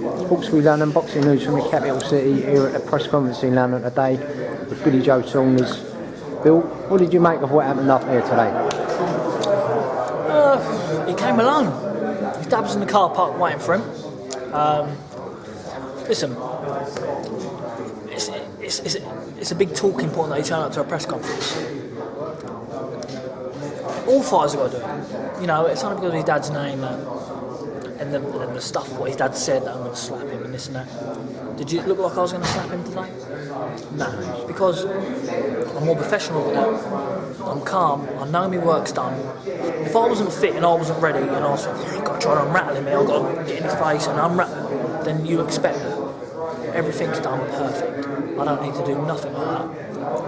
We learned unboxing news from the capital city here at the press conference in London today with Billy Joe Saunders. Bill, what did you make of what happened up there today? He came alone. His dad was in the car park waiting for him. Listen, it's a big talking point that he turned up to a press conference. All fighters have got to do it. You know, it's only because of his dad's name and the stuff what his dad said that I'm going to slap him and this and that. Did you look like I was going to slap him today? No, because I'm more professional than that. I'm calm. I know my work's done. If I wasn't fit and I wasn't ready and I was like, I've got to try to unrattle him, I've got to get in his face and unrattle him, then you expect that everything's done perfect. I don't need to do nothing like that.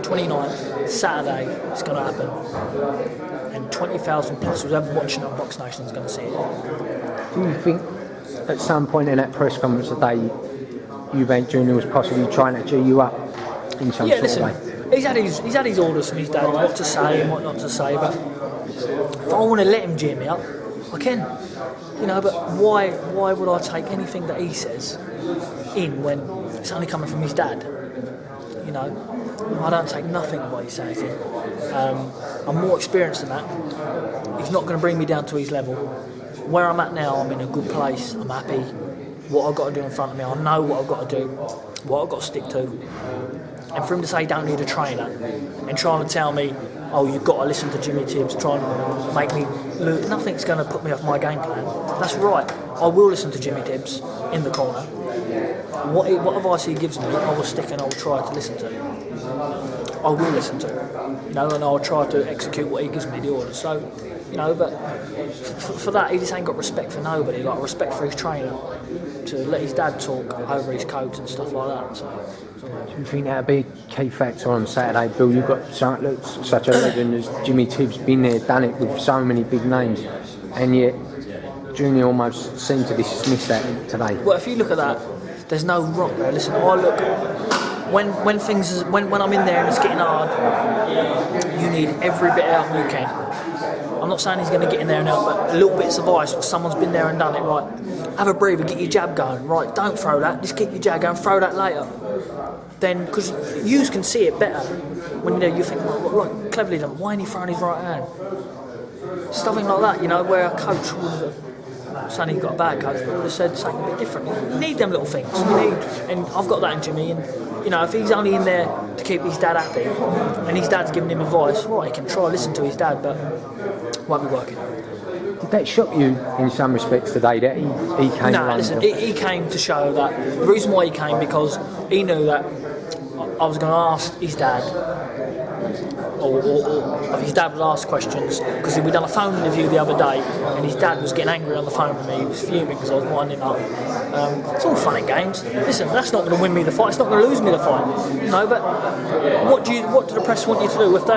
29th, Saturday, it's going to happen. And 20,000 plus who's ever watching on Box Nation is going to see it. Do you think at some point in that press conference today, Eubank Jr. was possibly trying to G you up in some sort of way? He's had his orders from his dad, what to say and what not to say, but if I want to let him G me up, I can. You know, but why would I take anything that he says in when it's only coming from his dad? You know, I don't take nothing of what he says in. I'm more experienced than that. He's not going to bring me down to his level. Where I'm at now, I'm in a good place, I'm happy. What I've got to do in front of me, I know what I've got to do, what I've got to stick to. And for him to say he don't need a trainer and trying to tell me, oh, you've got to listen to Jimmy Tibbs, trying to make me lose, nothing's going to put me off my game plan. That's right, I will listen to Jimmy Tibbs in the corner. What advice he gives me, I will stick and I will try to listen to. I will listen to, you know, and I'll try to execute what he gives me the orders. So, you know, but for that, he just ain't got respect for nobody, like respect for his trainer, to let his dad talk over his codes and stuff like that. So do you think that'd be a key factor on Saturday, Bill? You've got such a legend as Jimmy Tibbs, been there, done it with so many big names, and yet Junior almost seemed to dismiss that today. Well, if you look at that, there's no rock there. Listen, I look. When I'm in there and it's getting hard, you need every bit out you can. I'm not saying he's going to get in there and out, but a little bits of ice, someone's been there and done it, right? Have a breather, get your jab going, right? Don't throw that, just keep your jab going, throw that later. Then, because you can see it better when you think, right, cleverly done, why ain't he throwing his right hand? Something like that, you know, where a coach would have, saying he's got a bad coach, but would have said something a bit different. You need them little things, and I've got that in Jimmy, and you know, if he's only in there to keep his dad happy, and his dad's giving him advice, right, he can try listen to his dad, but won't be working. Did that shock you in some respects today that he came? No, listen, he came to show that the reason why he came because he knew that I was going to ask his dad, or his dad would ask questions, because we'd done a phone interview the other day and his dad was getting angry on the phone with me. He was fuming because I was winding up. It's all fun and games. Listen, that's not going to win me the fight, it's not going to lose me the fight. No, but what do the press want you to do? If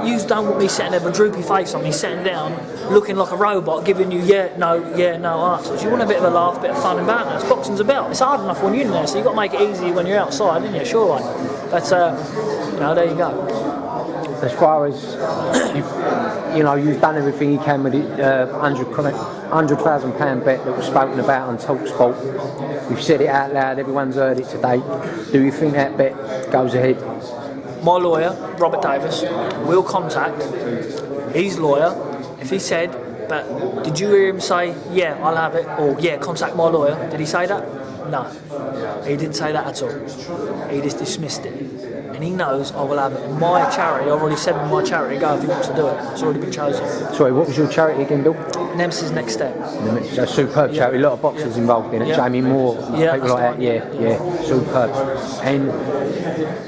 you don't want me sitting there with a droopy face on me, sitting down looking like a robot, giving you yeah, no answers. You want a bit of a laugh, a bit of fun and banter. That's boxing's about. It's hard enough when you're in there, so you've got to make it easy when you're outside, isn't you? Sure, right. But you know, there you go. As far as you've done everything you can with the £100,000 bet that was spoken about on TalkSport. You've said it out loud. Everyone's heard it today. Do you think that bet goes ahead? My lawyer, Robert Davis, will contact his lawyer if he said, but did you hear him say, yeah, I'll have it, or yeah, contact my lawyer? Did he say that? No, he didn't say that at all. He just dismissed it. And he knows I will have it. My charity, I've already said with my charity, go if he wants to do it. It's already been chosen. Sorry, what was your charity again, Bill? Nemesis Next Step. It's a superb charity, a lot of boxers involved in it. Jamie Moore, people like that, yeah, superb. And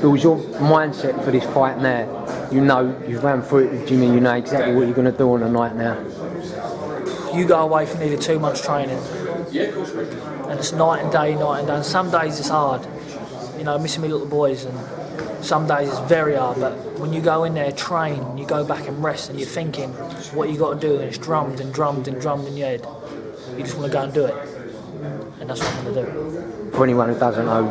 it was your mindset for this fight now. You know, you've ran through it with Jimmy, you know exactly what you're going to do on the night now. You go away for nearly 2 months training. And it's night and day. And some days it's hard. You know, missing me little boys, and some days it's very hard, but when you go in there, train, and you go back and rest, and you're thinking what you got to do, and it's drummed in your head. You just want to go and do it, and that's what I'm going to do. For anyone who doesn't know,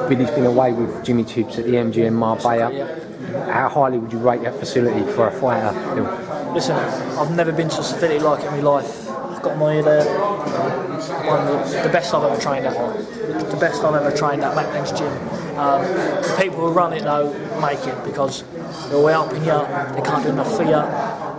Billy's been away with Jimmy Tibbs at the MGM Marbella. How highly would you rate that facility for a fighter? Listen, I've never been to a facility like it in my life. I've got my one of the best I've ever trained at. The best I've ever trained at Macklin's gym. The people who run it though make it because they're all helping you. They can't do enough for you.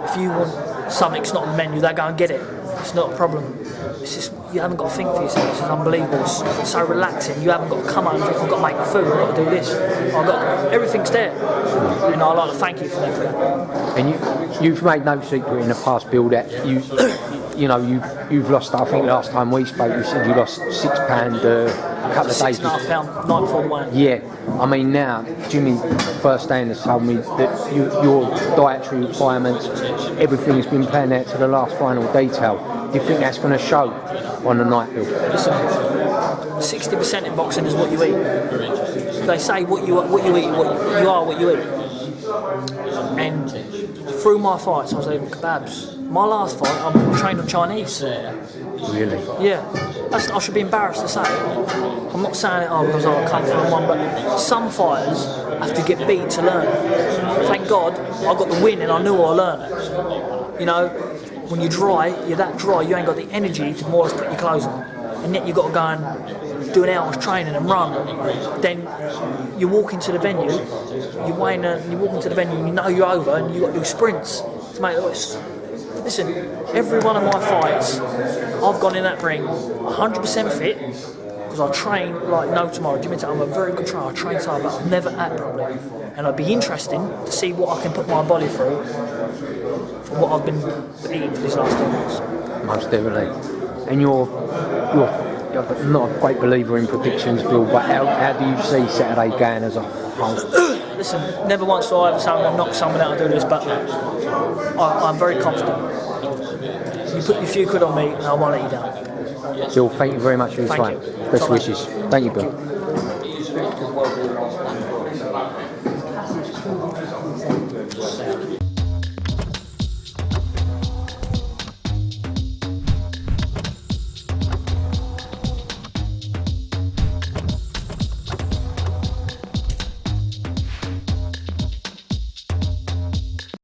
If you want something's not on the menu, they go and get it. It's not a problem. It's just you haven't got to think for yourself. It's unbelievable. It's so relaxing. You haven't got to come out and think I've got to make the food. I've got to do this. Everything's there. And I'd like to thank you for that. And you've made no secret in the past, Bill, that you've lost. I think last time we spoke, you said you lost £6 a couple of days. £6.5 night before the weigh. Yeah, I mean now Jimmy firsthand has told me that your dietary requirements, everything's been planned out to the last final detail. Do you think that's going to show on the night, Bill? Listen, 60% in boxing is what you eat. They say what you eat, you are what you eat. And through my fights, I was eating kebabs. My last fight, I trained on Chinese. Really? Yeah. I should be embarrassed to say it. I'm not saying it because I come from one, but some fighters have to get beat to learn. Thank God I got the win and I knew I learned. You know, when you're that dry, you ain't got the energy to more or less put your clothes on. And yet you've got to go and do an hour's training and run. Then you walk into the venue, you walk into the venue and you know you're over and you've got to do sprints to make the list. Listen, every one of my fights, I've gone in that ring 100% fit because I train like no tomorrow. Jimmy, I'm a very good trainer. I train so hard, but I've never had properly. And it'd be interesting to see what I can put my body through for what I've been eating for these last 2 months. Most definitely. And you're not a great believer in predictions, Bill, but how do you see Saturday going as a whole? Listen, never once do I ever say I'm going to knock someone out and do this, but I'm very confident. You put your few quid on me and I won't let you down. Bill, thank you very much for your time. Best wishes. Thank you, Bill.